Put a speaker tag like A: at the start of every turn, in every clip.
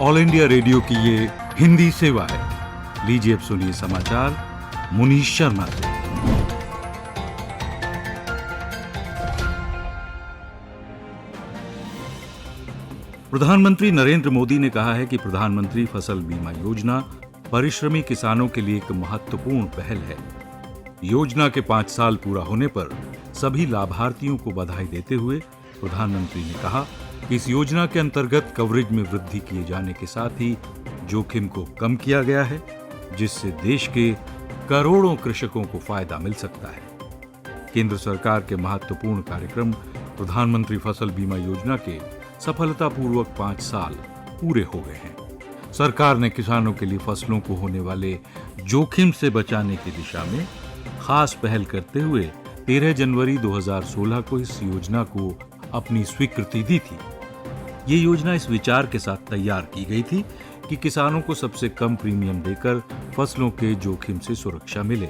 A: All India radio की ये हिंदी सेवा है। लीजिए अब सुनिए समाचार मुनीश शर्मा से। प्रधानमंत्री नरेंद्र मोदी ने कहा है कि प्रधानमंत्री फसल बीमा योजना परिश्रमी किसानों के लिए एक महत्वपूर्ण पहल है। योजना के 5 साल पूरा होने पर सभी लाभार्थियों को बधाई देते हुए प्रधानमंत्री ने कहा कि इस योजना के अंतर्गत कवरेज में वृद्धि किए जाने के साथ ही जोखिम को कम किया गया है, जिससे देश के करोड़ों कृषकों को फायदा मिल सकता है। केंद्र सरकार के महत्वपूर्ण कार्यक्रम प्रधानमंत्री फसल बीमा योजना के सफलतापूर्वक 5 साल पूरे हो गए हैं। सरकार ने किसानों के लिए फसलों को होने वाले जोखिम से बचाने की दिशा में खास पहल करते हुए 13 जनवरी 2016 को इस योजना को अपनी स्वीकृति दी थी। ये योजना इस विचार के साथ तैयार की गई थी कि किसानों को सबसे कम प्रीमियम देकर फसलों के जोखिम से सुरक्षा मिले।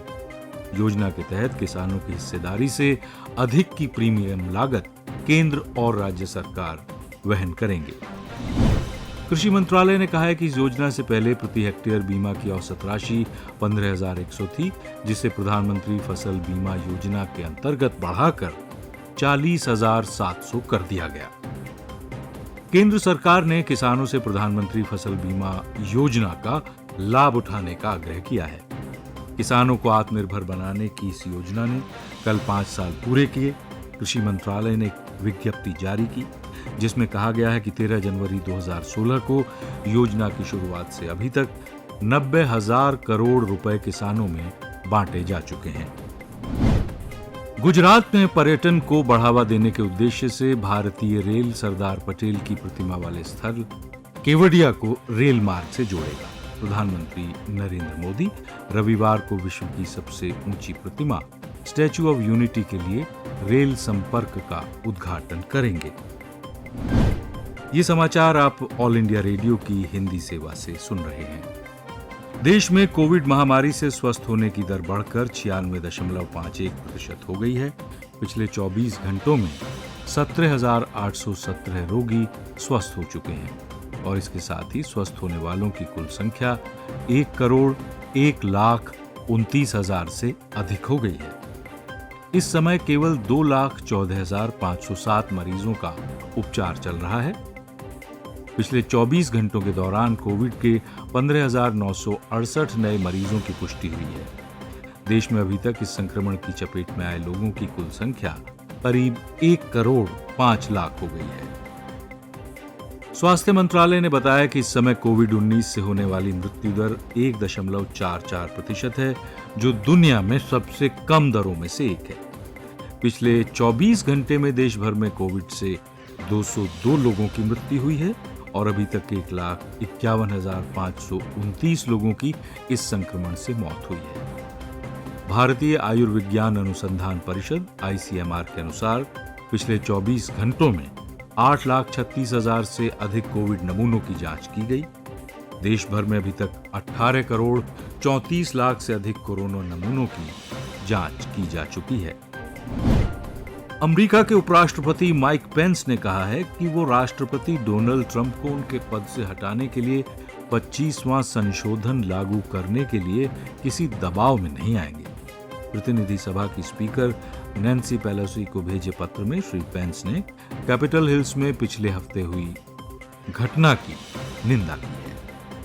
A: योजना के तहत किसानों की हिस्सेदारी से अधिक की प्रीमियम लागत केंद्र और राज्य सरकार वहन करेंगे। कृषि मंत्रालय ने कहा है कि इस योजना से पहले प्रति हेक्टेयर बीमा की औसत राशि 15,100 थी, जिसे प्रधानमंत्री फसल बीमा योजना के अंतर्गत बढ़ाकर 40,700 कर दिया गया। केंद्र सरकार ने किसानों से प्रधानमंत्री फसल बीमा योजना का लाभ उठाने का आग्रह किया है। किसानों को आत्मनिर्भर बनाने की इस योजना ने कल 5 साल पूरे किए। कृषि मंत्रालय ने एक विज्ञप्ति जारी की जिसमें कहा गया है कि 13 जनवरी 2016 को योजना की शुरुआत से अभी तक 90,000 करोड़ रुपए किसानों में बांटे जा चुके हैं। गुजरात में पर्यटन को बढ़ावा देने के उद्देश्य से भारतीय रेल सरदार पटेल की प्रतिमा वाले स्थल केवड़िया को रेल मार्ग से जोड़ेगा। प्रधानमंत्री नरेंद्र मोदी रविवार को विश्व की सबसे ऊंची प्रतिमा स्टैच्यू ऑफ यूनिटी के लिए रेल संपर्क का उद्घाटन करेंगे। ये समाचार आप ऑल इंडिया रेडियो की हिंदी सेवा से सुन रहे हैं। देश में कोविड महामारी से स्वस्थ होने की दर बढ़कर 96.51% हो गई है। पिछले 24 घंटों में 17,817 रोगी स्वस्थ हो चुके हैं और इसके साथ ही स्वस्थ होने वालों की कुल संख्या 1,01,29,000 से अधिक हो गई है। इस समय केवल 2,14,507 मरीजों का उपचार चल रहा है। पिछले 24 घंटों के दौरान कोविड के 15,968 नए मरीजों की पुष्टि हुई है। देश में अभी तक इस संक्रमण की चपेट में आए लोगों की कुल संख्या करीब 1,05,00,000 हो गई है। स्वास्थ्य मंत्रालय ने बताया कि इस समय कोविड-19 से होने वाली मृत्यु दर 1.44% है, जो दुनिया में सबसे कम दरों में से एक है। पिछले 24 घंटे में देश भर में कोविड से 202 लोगों की मृत्यु हुई है और अभी तक 1,51,529 लोगों की इस संक्रमण से मौत हुई है। भारतीय आयुर्विज्ञान अनुसंधान परिषद ICMR के अनुसार पिछले 24 घंटों में 8,36,000 से अधिक कोविड नमूनों की जांच की गई। देश भर में अभी तक 18 करोड़ 34 लाख से अधिक कोरोना नमूनों की जांच की जा चुकी है। अमेरिका के उपराष्ट्रपति माइक पेंस ने कहा है कि वो राष्ट्रपति डोनाल्ड ट्रंप को उनके पद से हटाने के लिए 25वां संशोधन लागू करने के लिए किसी दबाव में नहीं आएंगे। प्रतिनिधि सभा की स्पीकर नैन्सी पेलोसी को भेजे पत्र में श्री पेंस ने कैपिटल हिल्स में पिछले हफ्ते हुई घटना की निंदा की है।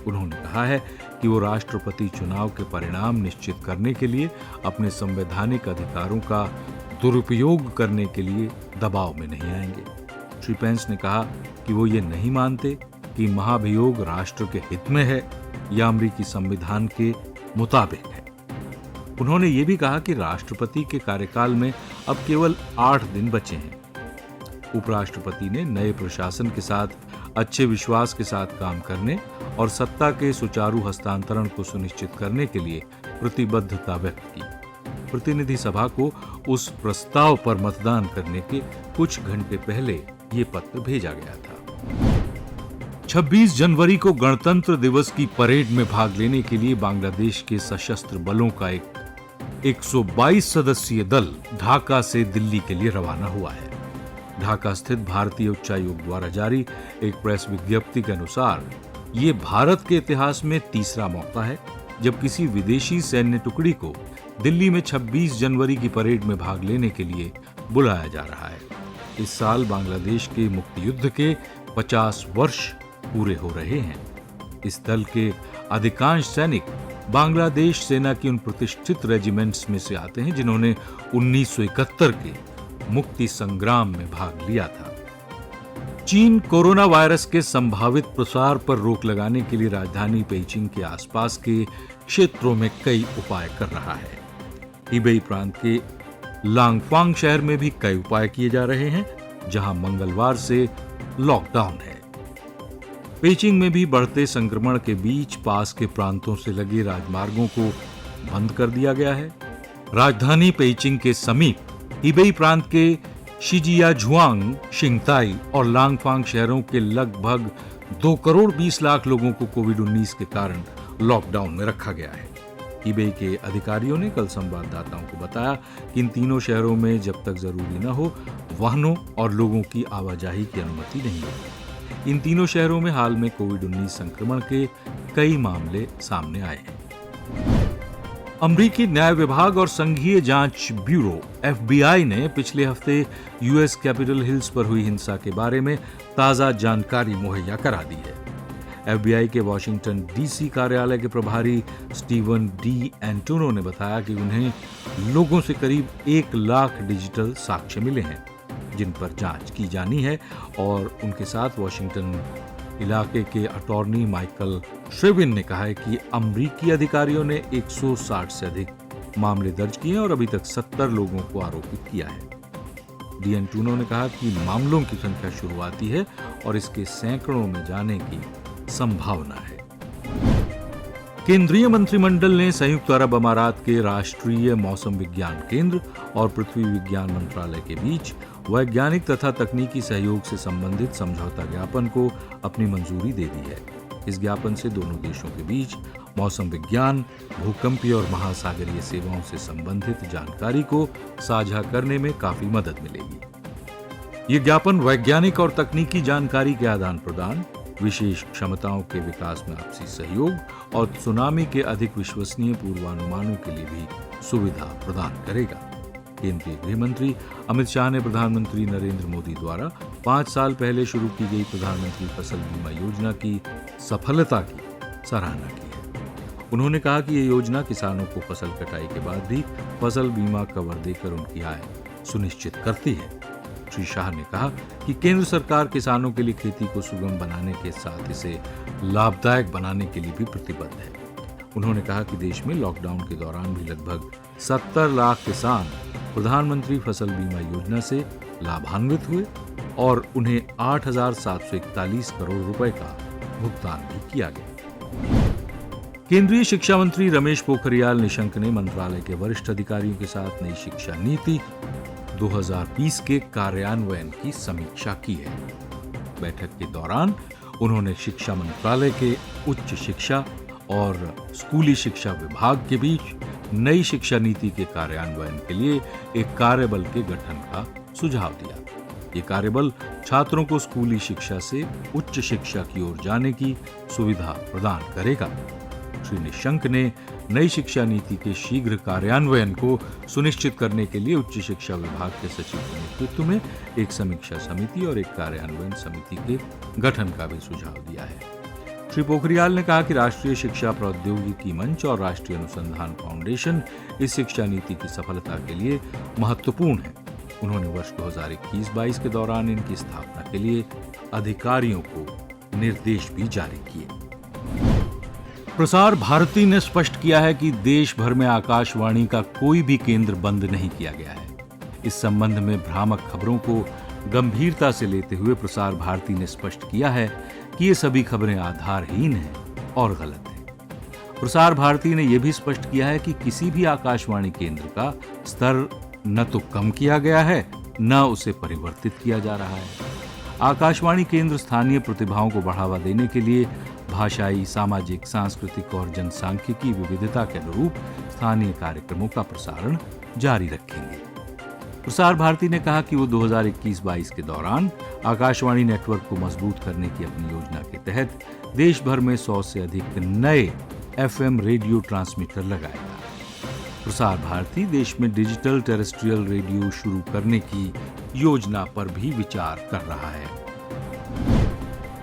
A: उन्होंने कहा है कि वो राष्ट्रपति चुनाव के परिणाम निश्चित करने के लिए अपने संवैधानिक अधिकारों का दुरुपयोग करने के लिए दबाव में नहीं आएंगे। श्री पेंस ने कहा कि वो ये नहीं मानते कि महाभियोग राष्ट्र के हित में है या अमेरिकी संविधान के मुताबिक है। उन्होंने ये भी कहा कि राष्ट्रपति के कार्यकाल में अब केवल 8 दिन बचे हैं। उपराष्ट्रपति ने नए प्रशासन के साथ अच्छे विश्वास के साथ काम करने और सत्ता के सुचारू हस्तांतरण को सुनिश्चित करने के लिए प्रतिबद्धता व्यक्त की। प्रतिनिधि सभा को उस प्रस्ताव पर मतदान करने के कुछ घंटे पहले ये पत्र भेजा गया था। 26 जनवरी को गणतंत्र दिवस की परेड में भाग लेने के लिए बांग्लादेश के सशस्त्र बलों का एक 122 सदस्यीय दल ढाका से दिल्ली के लिए रवाना हुआ है। ढाका स्थित भारतीय उच्चायोग द्वारा जारी एक प्रेस विज्ञप्ति के अनुसार ये भारत के इतिहास में तीसरा मौका है जब किसी विदेशी सैन्य टुकड़ी को दिल्ली में 26 जनवरी की परेड में भाग लेने के लिए बुलाया जा रहा है। इस साल बांग्लादेश के मुक्ति युद्ध के 50 वर्ष पूरे हो रहे हैं। इस दल के अधिकांश सैनिक बांग्लादेश सेना की उन प्रतिष्ठित रेजिमेंट्स में से आते हैं जिन्होंने 1971 के मुक्ति संग्राम में भाग लिया था। चीन कोरोना वायरस के संभावित प्रसार पर रोक लगाने के लिए राजधानी पेइचिंग के आसपास के क्षेत्रों में कई उपाय कर रहा है। हिबेई प्रांत के लांगफांग शहर में भी कई उपाय किए जा रहे हैं, जहां मंगलवार से लॉकडाउन है। पेइचिंग में भी बढ़ते संक्रमण के बीच पास के प्रांतों से लगे राजमार्गों को बंद कर दिया गया है। राजधानी पेइचिंग के समीप हिबेई प्रांत के शिजियाझुआंग, शिंगताई और लांगफांग शहरों के लगभग 2 करोड़ 20 लाख लोगों को कोविड-19 के कारण लॉकडाउन में रखा गया है। हिबेई के अधिकारियों ने कल संवाददाताओं को बताया कि इन तीनों शहरों में जब तक जरूरी न हो वाहनों और लोगों की आवाजाही की अनुमति नहीं होगी। इन तीनों शहरों में हाल में कोविड-19 संक्रमण के कई मामले सामने आए हैं। अमेरिकी न्याय विभाग और संघीय जांच ब्यूरो FBI ने पिछले हफ्ते यूएस कैपिटल हिल्स पर हुई हिंसा के बारे में ताजा जानकारी मुहैया करा दी है। FBI के वॉशिंगटन DC कार्यालय के प्रभारी स्टीवन डी एंटोनो ने बताया कि उन्हें लोगों से करीब 1 लाख डिजिटल साक्ष्य मिले हैं जिन पर जांच की जानी है और उनके साथ वॉशिंगटन इलाके के अटॉर्नी माइकल श्रेविन ने कहा है कि अमेरिकी अधिकारियों ने 160 से अधिक मामले दर्ज किए और अभी तक 70 लोगों को आरोपित किया है। डी एंटोनो ने कहा कि मामलों की संख्या शुरुआती है और इसके सैकड़ों में जाने की संभावना है। केंद्रीय मंत्रिमंडल ने संयुक्त अरब अमारात के राष्ट्रीय मौसम विज्ञान केंद्र और पृथ्वी विज्ञान मंत्रालय के बीच वैज्ञानिक तथा तकनीकी सहयोग से संबंधित समझौता ज्ञापन को अपनी मंजूरी दे दी है। इस ज्ञापन से दोनों देशों के बीच मौसम विज्ञान, भूकंपीय और महासागरीय सेवाओं से संबंधित जानकारी को साझा करने में काफी मदद मिलेगी। ये ज्ञापन वैज्ञानिक और तकनीकी जानकारी के आदान प्रदान, विशेष क्षमताओं के विकास में आपसी सहयोग और सुनामी के अधिक विश्वसनीय पूर्वानुमानों के लिए भी सुविधा प्रदान करेगा। केंद्रीय गृह मंत्री अमित शाह ने प्रधानमंत्री नरेंद्र मोदी द्वारा 5 साल पहले शुरू की गई प्रधानमंत्री फसल बीमा योजना की सफलता की सराहना की है। उन्होंने कहा कि ये योजना किसानों को फसल कटाई के बाद भी फसल बीमा कवर देकर उनकी आय सुनिश्चित करती है। श्री शाह ने कहा कि केंद्र सरकार किसानों के लिए खेती को सुगम बनाने के साथ इसे लाभदायक बनाने के लिए भी प्रतिबद्ध है। उन्होंने कहा कि देश में लॉकडाउन के दौरान भी लगभग 70 लाख किसान प्रधानमंत्री फसल बीमा योजना से लाभान्वित हुए और उन्हें 8,741 करोड़ रुपए का भुगतान भी किया गया। केंद्रीय शिक्षा मंत्री रमेश पोखरियाल निशंक ने मंत्रालय के वरिष्ठ अधिकारियों के साथ नई शिक्षा नीति 2020 के कार्यान्वयन की समीक्षा की है। बैठक के दौरान उन्होंने शिक्षा मंत्रालय के उच्च शिक्षा और स्कूली शिक्षा विभाग के बीच नई शिक्षा नीति के कार्यान्वयन के लिए एक कार्यबल के गठन का सुझाव दिया। ये कार्यबल छात्रों को स्कूली शिक्षा से उच्च शिक्षा की ओर जाने की सुविधा प्रदान करेगा। श्री निशंक ने नई शिक्षा नीति के शीघ्र कार्यान्वयन को सुनिश्चित करने के लिए उच्च शिक्षा विभाग के सचिव के नेतृत्व में एक समीक्षा समिति और एक कार्यान्वयन समिति के गठन का भी सुझाव दिया है। श्री पोखरियाल ने कहा कि राष्ट्रीय शिक्षा प्रौद्योगिकी मंच और राष्ट्रीय अनुसंधान फाउंडेशन इस शिक्षा नीति की सफलता के लिए महत्वपूर्ण है। उन्होंने वर्ष 2021-22 के दौरान इनकी स्थापना के लिए अधिकारियों को निर्देश भी जारी किए। प्रसार भारती ने स्पष्ट किया है कि देश भर में आकाशवाणी का कोई भी केंद्र बंद नहीं किया गया है। इस संबंध में भ्रामक खबरों को गंभीरता से लेते हुए प्रसार भारती ने स्पष्ट किया है कि ये सभी खबरें आधारहीन हैं और गलत हैं। प्रसार भारती ने यह भी स्पष्ट किया है कि किसी भी आकाशवाणी केंद्र का स्तर न तो कम किया गया है न उसे परिवर्तित किया जा रहा है। आकाशवाणी केंद्र स्थानीय प्रतिभाओं को बढ़ावा देने के लिए भाषाई, सामाजिक, सांस्कृतिक और जनसांख्यिकी विविधता के अनुरूप स्थानीय कार्यक्रमों का प्रसारण जारी रखेंगे। प्रसार भारती ने कहा कि वो 2021-22 के दौरान आकाशवाणी नेटवर्क को मजबूत करने की अपनी योजना के तहत देश भर में 100 से अधिक नए FM रेडियो ट्रांसमीटर लगाएगा। प्रसार भारती देश में डिजिटल टेरेस्ट्रियल रेडियो शुरू करने की योजना पर भी विचार कर रहा है।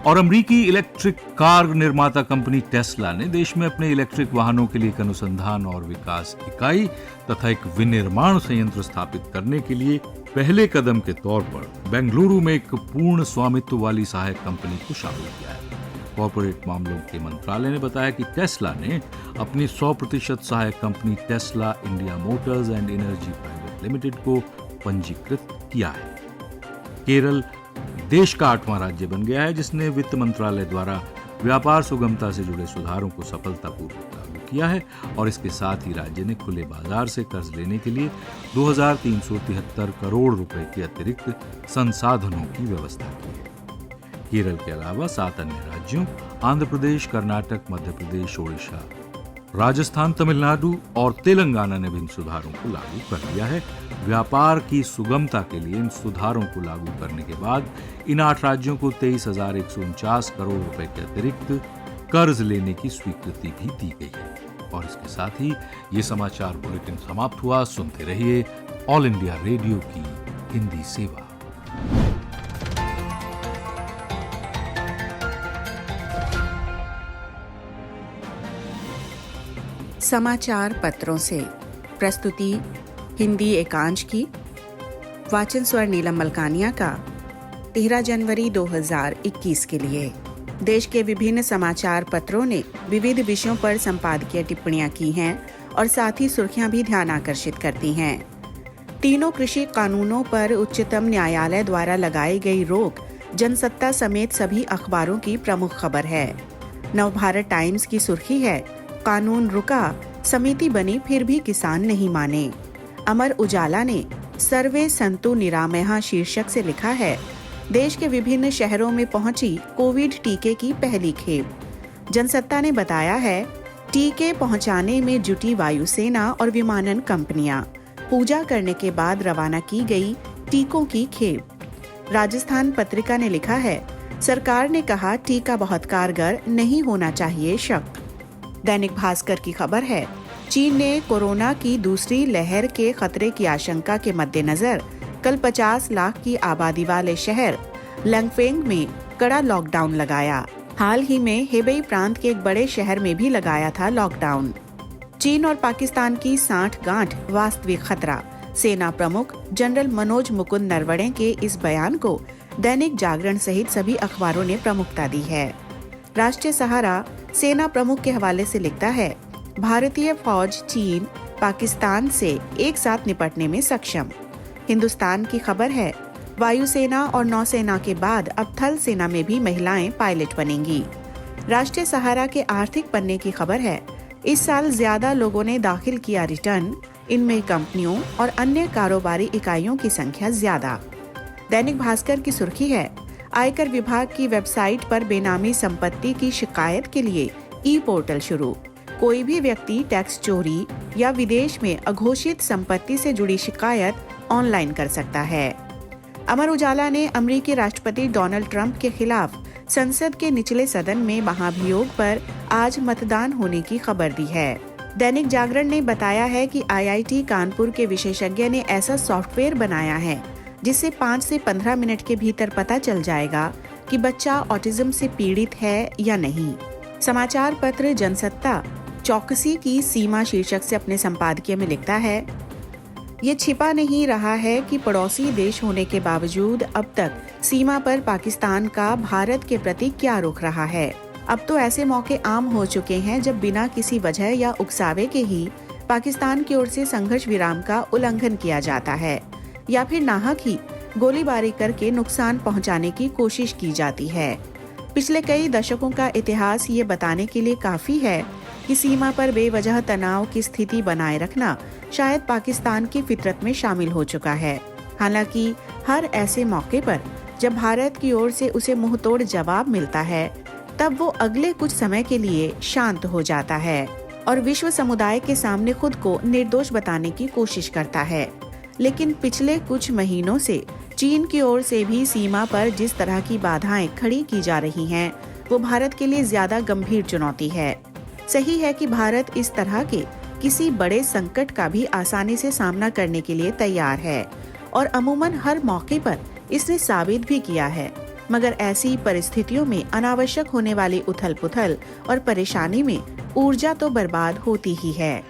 A: और अमेरिकी इलेक्ट्रिक कार निर्माता कंपनी टेस्ला ने देश में अपने इलेक्ट्रिक वाहनों के लिए एक अनुसंधान और विकास इकाई तथा एक विनिर्माण संयंत्र स्थापित करने के लिए पहले कदम के तौर पर बेंगलुरु में एक पूर्ण स्वामित्व वाली सहायक कंपनी को शामिल किया है। कॉर्पोरेट मामलों के मंत्रालय ने बताया कि टेस्ला ने अपनी 100% सहायक company Tesla India Motors and energy private limited को पंजीकृत किया है। केरल देश का 8वां राज्य बन गया है जिसने वित्त मंत्रालय द्वारा व्यापार सुगमता से जुड़े सुधारों को सफलतापूर्वक लागू किया है और इसके साथ ही राज्य ने खुले बाजार से कर्ज लेने के लिए 2373 करोड़ रुपए के अतिरिक्त संसाधनों की व्यवस्था की है। केरल के अलावा 7 अन्य राज्यों आंध्र प्रदेश, कर्नाटक, मध्य प्रदेश, ओडिशा, राजस्थान, तमिलनाडु और तेलंगाना ने भी इन सुधारों को लागू कर लिया है। व्यापार की सुगमता के लिए इन सुधारों को लागू करने के बाद इन 8 राज्यों को 23,149 करोड़ रुपए के अतिरिक्त कर्ज लेने की स्वीकृति भी दी गई है। और इसके साथ ही ये समाचार बुलेटिन समाप्त हुआ। सुनते रहिए ऑल इंडिया रेडियो की हिंदी सेवा।
B: समाचार पत्रों से प्रस्तुति हिंदी एकांश की। वाचन स्वर नीलम मलकानिया का 13 जनवरी 2021 के लिए। देश के विभिन्न समाचार पत्रों ने विविध विषयों पर संपादकीय टिप्पणियां की हैं और साथ ही सुर्खियां भी ध्यान आकर्षित करती हैं। तीनों कृषि कानूनों पर उच्चतम न्यायालय द्वारा लगाई गई रोक जनसत्ता समेत सभी अखबारों की प्रमुख खबर है। नवभारत टाइम्स की सुर्खी है, कानून रुका, समिति बनी फिर भी किसान नहीं माने। अमर उजाला ने सर्वे संतु निरामया शीर्षक से लिखा है, देश के विभिन्न शहरों में पहुंची कोविड टीके की पहली खेप। जनसत्ता ने बताया है, टीके पहुंचाने में जुटी वायुसेना और विमानन कंपनियां। पूजा करने के बाद रवाना की गई टीकों की खेप। राजस्थान पत्रिका ने लिखा है, सरकार ने कहा टीका बहुत कारगर, नहीं होना चाहिए शक। दैनिक भास्कर की खबर है, चीन ने कोरोना की दूसरी लहर के खतरे की आशंका के मद्देनजर कल 50 लाख की आबादी वाले शहर लंगफेंग में कड़ा लॉकडाउन लगाया। हाल ही में हेबेई प्रांत के एक बड़े शहर में भी लगाया था लॉकडाउन। चीन और पाकिस्तान की सांठगांठ वास्तविक खतरा। सेना प्रमुख जनरल मनोज मुकुंद नरवणे के इस बयान को दैनिक जागरण सहित सभी अखबारों ने प्रमुखता दी है। राष्ट्रीय सहारा सेना प्रमुख के हवाले से लिखता है, भारतीय फौज चीन, पाकिस्तान से एक साथ निपटने में सक्षम। हिंदुस्तान की खबर है, वायुसेना और नौसेना के बाद अब थल सेना में भी महिलाएं पायलट बनेंगी। राष्ट्रीय सहारा के आर्थिक पन्ने की खबर है, इस साल ज्यादा लोगों ने दाखिल किया रिटर्न, इनमें कंपनियों और अन्य कारोबारी इकाइयों की संख्या ज्यादा। दैनिक भास्कर की सुर्खी है, आयकर विभाग की वेबसाइट पर बेनामी संपत्ति की शिकायत के लिए ई पोर्टल शुरू। कोई भी व्यक्ति टैक्स चोरी या विदेश में अघोषित संपत्ति से जुड़ी शिकायत ऑनलाइन कर सकता है। अमर उजाला ने अमेरिकी राष्ट्रपति डोनाल्ड ट्रंप के खिलाफ संसद के निचले सदन में महाभियोग पर आज मतदान होने की खबर दी है। दैनिक जागरण ने बताया है कि IIT कानपुर के विशेषज्ञ ने ऐसा सॉफ्टवेयर बनाया है जिससे 5 से 15 मिनट के भीतर पता चल जाएगा कि बच्चा ऑटिज्म से पीड़ित है या नहीं। समाचार पत्र जनसत्ता चौकसी की सीमा शीर्षक से अपने संपादकीय में लिखता है, ये छिपा नहीं रहा है कि पड़ोसी देश होने के बावजूद अब तक सीमा पर पाकिस्तान का भारत के प्रति क्या रुख रहा है। अब तो ऐसे मौके आम हो चुके हैं जब बिना किसी वजह या उकसावे के ही पाकिस्तान की ओर से संघर्ष विराम का उल्लंघन किया जाता है या फिर नाहक ही गोलीबारी करके नुकसान पहुंचाने की कोशिश की जाती है। पिछले कई दशकों का इतिहास ये बताने के लिए काफी है कि सीमा पर बेवजह तनाव की स्थिति बनाए रखना शायद पाकिस्तान की फितरत में शामिल हो चुका है। हालांकि हर ऐसे मौके पर जब भारत की ओर से उसे मुंहतोड़ जवाब मिलता है, तब वो अगले कुछ समय के लिए शांत हो जाता है और विश्व समुदाय के सामने खुद को निर्दोष बताने की कोशिश करता है। लेकिन पिछले कुछ महीनों से चीन की ओर से भी सीमा पर जिस तरह की बाधाएं खड़ी की जा रही हैं, वो भारत के लिए ज्यादा गंभीर चुनौती है। सही है कि भारत इस तरह के किसी बड़े संकट का भी आसानी से सामना करने के लिए तैयार है और अमूमन हर मौके पर इसने साबित भी किया है। मगर ऐसी परिस्थितियों में अनावश्यक होने वाली उथल-पुथल और परेशानी में ऊर्जा तो बर्बाद होती ही है।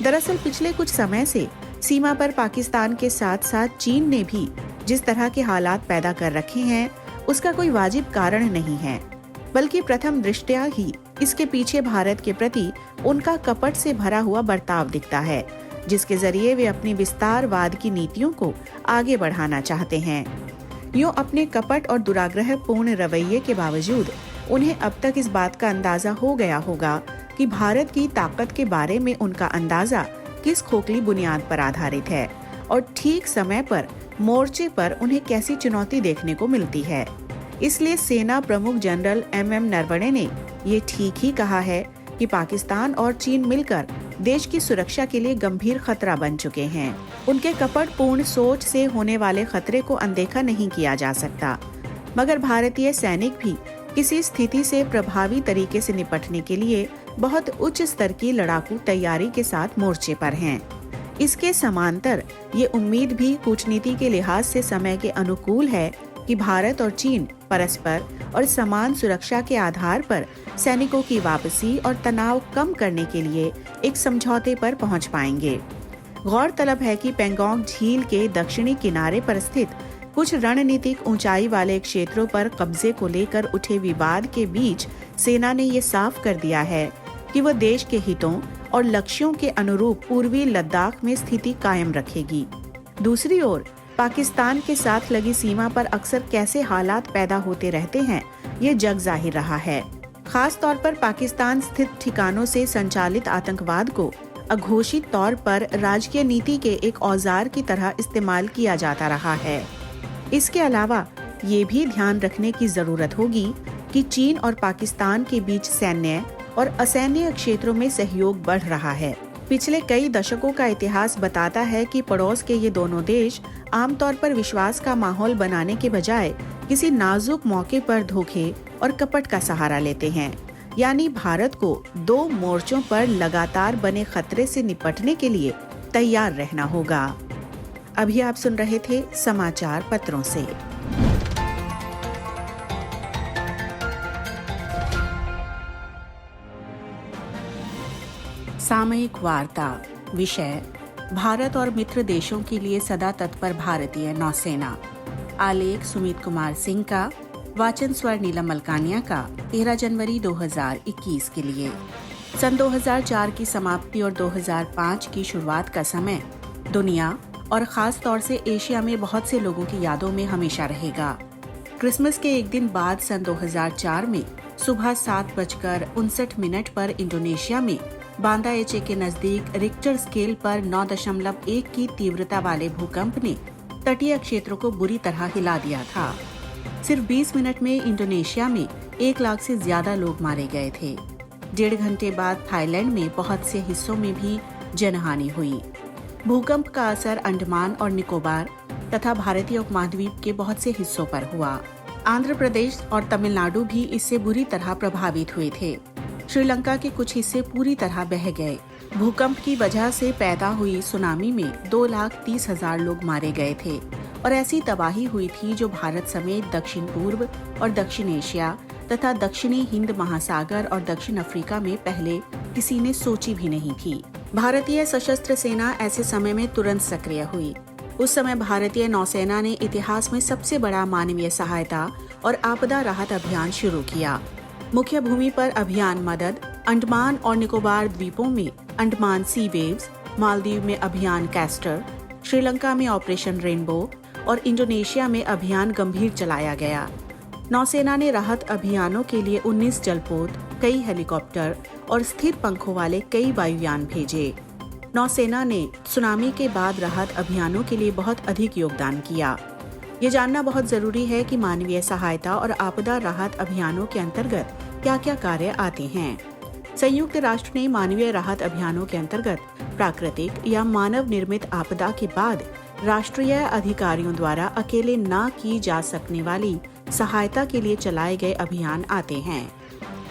B: दरअसल पिछले कुछ समय से सीमा पर पाकिस्तान के साथ साथ चीन ने भी जिस तरह के हालात पैदा कर रखे हैं, उसका कोई वाजिब कारण नहीं है, बल्कि प्रथम दृष्टया ही इसके पीछे भारत के प्रति उनका कपट से भरा हुआ बर्ताव दिखता है, जिसके जरिए वे अपनी विस्तारवाद की नीतियों को आगे बढ़ाना चाहते हैं। यूं अपने कपट और दुराग्रह पूर्ण रवैये के बावजूद उन्हें अब तक इस बात का अंदाजा हो गया होगा कि भारत की ताकत के बारे में उनका अंदाजा किस खोखली बुनियाद पर आधारित है और ठीक समय पर मोर्चे पर उन्हें कैसी चुनौती देखने को मिलती है। इसलिए सेना प्रमुख जनरल MM नरवणे ने ये ठीक ही कहा है कि पाकिस्तान और चीन मिलकर देश की सुरक्षा के लिए गंभीर खतरा बन चुके हैं। उनके कपटपूर्ण सोच से होने वाले खतरे को अनदेखा नहीं किया जा सकता, मगर भारतीय सैनिक भी किसी स्थिति से प्रभावी तरीके से निपटने के लिए बहुत उच्च स्तर की लड़ाकू तैयारी के साथ मोर्चे पर हैं। इसके समांतर ये उम्मीद भी कूटनीति के लिहाज से समय के अनुकूल है कि भारत और चीन परस्पर और समान सुरक्षा के आधार पर सैनिकों की वापसी और तनाव कम करने के लिए एक समझौते पर पहुंच पाएंगे। गौरतलब है कि पेंगोंग झील के दक्षिणी किनारे पर स्थित कुछ रणनीतिक ऊंचाई वाले क्षेत्रों पर कब्जे को लेकर उठे विवाद के बीच सेना ने ये साफ कर दिया है कि वह देश के हितों और लक्ष्यों के अनुरूप पूर्वी लद्दाख में स्थिति कायम रखेगी। दूसरी ओर पाकिस्तान के साथ लगी सीमा पर अक्सर कैसे हालात पैदा होते रहते हैं, ये जग जाहिर रहा है। खास तौर पर पाकिस्तान स्थित ठिकानों से संचालित आतंकवाद को अघोषित तौर पर राजकीय नीति के एक औजार की तरह इस्तेमाल किया जाता रहा है। इसके अलावा ये भी ध्यान रखने की जरूरत होगी कि चीन और पाकिस्तान के बीच सैन्य और असैन्य क्षेत्रों में सहयोग बढ़ रहा है। पिछले कई दशकों का इतिहास बताता है कि पड़ोस के ये दोनों देश आमतौर पर विश्वास का माहौल बनाने के बजाय किसी नाजुक मौके पर धोखे और कपट का सहारा लेते हैं। यानी भारत को दो मोर्चों पर लगातार बने खतरे से निपटने के लिए तैयार रहना होगा। अभी आप सुन रहे थे समाचार पत्रों से। सामयिक वार्ता, विषय भारत और मित्र देशों के लिए सदा तत्पर भारतीय नौसेना। आलेख सुमित कुमार सिंह का, वाचन स्वर नीलम मलकानिया का 13 जनवरी 2021 के लिए। सन 2004 की समाप्ति और 2005 की शुरुआत का समय दुनिया और खास तौर से एशिया में बहुत से लोगों की यादों में हमेशा रहेगा। क्रिसमस के एक दिन बाद सन 2004 में सुबह 7:59 पर इंडोनेशिया में बांदा एचे के नजदीक रिक्टर स्केल पर 9.1 की तीव्रता वाले भूकंप ने तटीय क्षेत्रों को बुरी तरह हिला दिया था। सिर्फ 20 मिनट में इंडोनेशिया में 1 लाख से ज्यादा लोग मारे गए थे। 1.5 घंटे बाद थाईलैंड में बहुत से हिस्सों में भी जनहानि हुई। भूकंप का असर अंडमान और निकोबार तथा भारतीय उपमहाद्वीप के बहुत से हिस्सों पर हुआ। आंध्र प्रदेश और तमिलनाडु भी इससे बुरी तरह प्रभावित हुए थे। श्रीलंका के कुछ हिस्से पूरी तरह बह गए। भूकंप की वजह से पैदा हुई सुनामी में 2,30,000 लोग मारे गए थे और ऐसी तबाही हुई थी जो भारत समेत दक्षिण पूर्व और दक्षिण एशिया तथा दक्षिणी हिंद महासागर और दक्षिण अफ्रीका में पहले किसी ने सोची भी नहीं थी। भारतीय सशस्त्र सेना ऐसे समय में तुरंत सक्रिय हुई। उस समय भारतीय नौसेना ने इतिहास में सबसे बड़ा मानवीय सहायता और आपदा राहत अभियान शुरू किया। मुख्य भूमि पर अभियान मदद, अंडमान और निकोबार द्वीपों में अंडमान सी वेव्स, मालदीव में अभियान कैस्टर, श्रीलंका में ऑपरेशन रेनबो और इंडोनेशिया में अभियान गंभीर चलाया गया। नौसेना ने राहत अभियानों के लिए 19 जलपोत, कई हेलीकॉप्टर और स्थिर पंखों वाले कई वायुयान भेजे। नौसेना ने सुनामी के बाद राहत अभियानों के लिए बहुत अधिक योगदान किया। ये जानना बहुत जरूरी है कि मानवीय सहायता और आपदा राहत अभियानों के अंतर्गत क्या क्या कार्य आते हैं। संयुक्त राष्ट्र ने मानवीय राहत अभियानों के अंतर्गत प्राकृतिक या मानव निर्मित आपदा के बाद राष्ट्रीय अधिकारियों द्वारा अकेले न की जा सकने वाली सहायता के लिए चलाए गए अभियान आते हैं।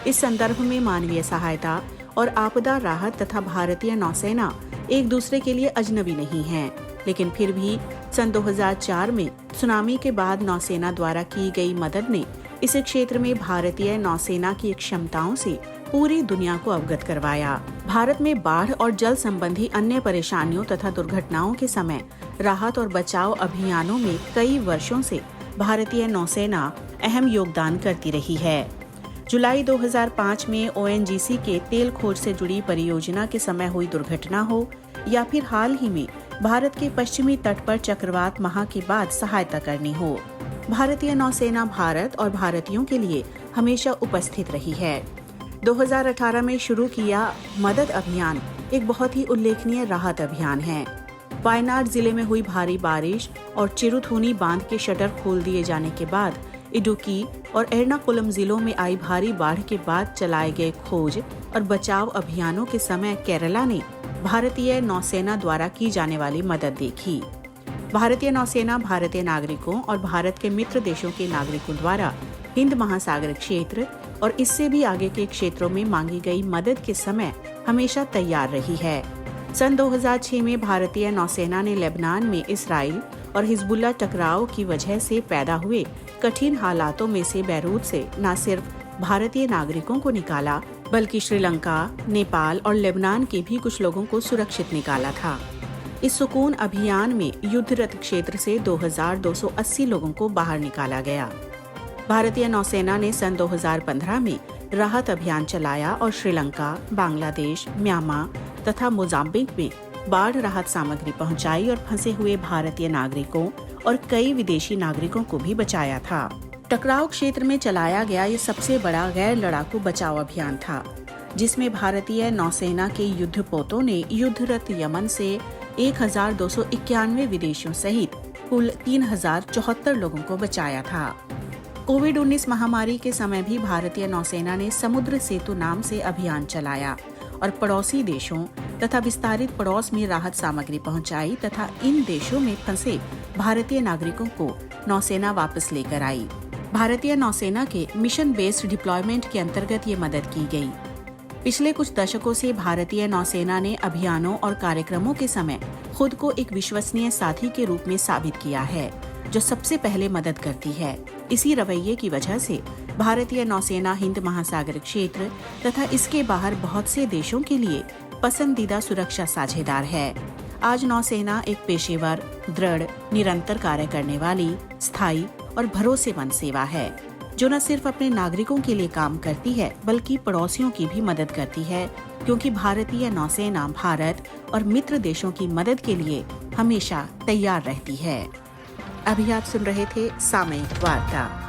B: इस संदर्भ में मानवीय सहायता और आपदा राहत तथा भारतीय नौसेना एक दूसरे के लिए अजनबी नहीं हैं, लेकिन फिर भी सन 2004 में सुनामी के बाद नौसेना द्वारा की गई मदद ने इस क्षेत्र में भारतीय नौसेना की क्षमताओं से पूरी दुनिया को अवगत करवाया। भारत में बाढ़ और जल संबंधी अन्य परेशानियों तथा दुर्घटनाओं के समय राहत और बचाव अभियानों में कई वर्षों से भारतीय नौसेना अहम योगदान करती रही है। जुलाई 2005 में ONGC के तेल खोज से जुड़ी परियोजना के समय हुई दुर्घटना हो या फिर हाल ही में भारत के पश्चिमी तट पर चक्रवात महा के बाद सहायता करनी हो, भारतीय नौसेना भारत और भारतीयों के लिए हमेशा उपस्थित रही है। 2018 में शुरू किया मदद अभियान एक बहुत ही उल्लेखनीय राहत अभियान है। वायनाड जिले में हुई भारी बारिश और चिरुथुनी बांध के शटर खोल दिए जाने के बाद इडुक्की और एर्नाकुलम जिलों में आई भारी बाढ़ के बाद चलाए गए खोज और बचाव अभियानों के समय केरला ने भारतीय नौसेना द्वारा की जाने वाली मदद देखी। भारतीय नौसेना भारतीय नागरिकों और भारत के मित्र देशों के नागरिकों द्वारा हिंद महासागर क्षेत्र और इससे भी आगे के क्षेत्रों में मांगी गई मदद के समय हमेशा तैयार रही है। सन 2006 में भारतीय नौसेना ने लेबनान में इसराइल और हिजबुल्लाह टकराव की वजह से पैदा हुए कठिन हालातों में से बैरूत से न सिर्फ भारतीय नागरिकों को निकाला, बल्कि श्रीलंका, नेपाल और लेबनान के भी कुछ लोगों को सुरक्षित निकाला था। इस सुकून अभियान में युद्धरत क्षेत्र से 2280 लोगों को बाहर निकाला गया। भारतीय नौसेना ने सन 2015 में राहत अभियान चलाया और श्रीलंका, बांग्लादेश, म्यांमार तथा मोजाम्बिक में बाढ़ राहत सामग्री पहुंचाई और फंसे हुए भारतीय नागरिकों और कई विदेशी नागरिकों को भी बचाया था। टकराव क्षेत्र में चलाया गया ये सबसे बड़ा गैर लड़ाकू बचाव अभियान था, जिसमें भारतीय नौसेना के युद्धपोतों ने युद्धरत यमन से 1291 विदेशियों सहित कुल 3074 लोगों को बचाया था। कोविड-19 महामारी के समय भी भारतीय नौसेना ने समुद्र सेतु नाम से अभियान चलाया और पड़ोसी देशों तथा विस्तारित पड़ोस में राहत सामग्री पहुंचाई तथा इन देशों में फंसे भारतीय नागरिकों को नौसेना वापस लेकर आई। भारतीय नौसेना के मिशन बेस्ड डिप्लॉयमेंट के अंतर्गत ये मदद की गई। पिछले कुछ दशकों से भारतीय नौसेना ने अभियानों और कार्यक्रमों के समय खुद को एक विश्वसनीय साथी के रूप में साबित किया है, जो सबसे पहले मदद करती है। इसी रवैये की वजह से भारतीय नौसेना हिंद महासागर क्षेत्र तथा इसके बाहर बहुत से देशों के लिए पसंदीदा सुरक्षा साझेदार है। आज नौसेना एक पेशेवर, दृढ़, निरंतर कार्य करने वाली, स्थायी और भरोसेमंद सेवा है, जो न सिर्फ अपने नागरिकों के लिए काम करती है बल्कि पड़ोसियों की भी मदद करती है, क्योंकि भारतीय नौसेना भारत और मित्र देशों की मदद के लिए हमेशा तैयार रहती है। अभी आप सुन रहे थे सामयिक वार्ता।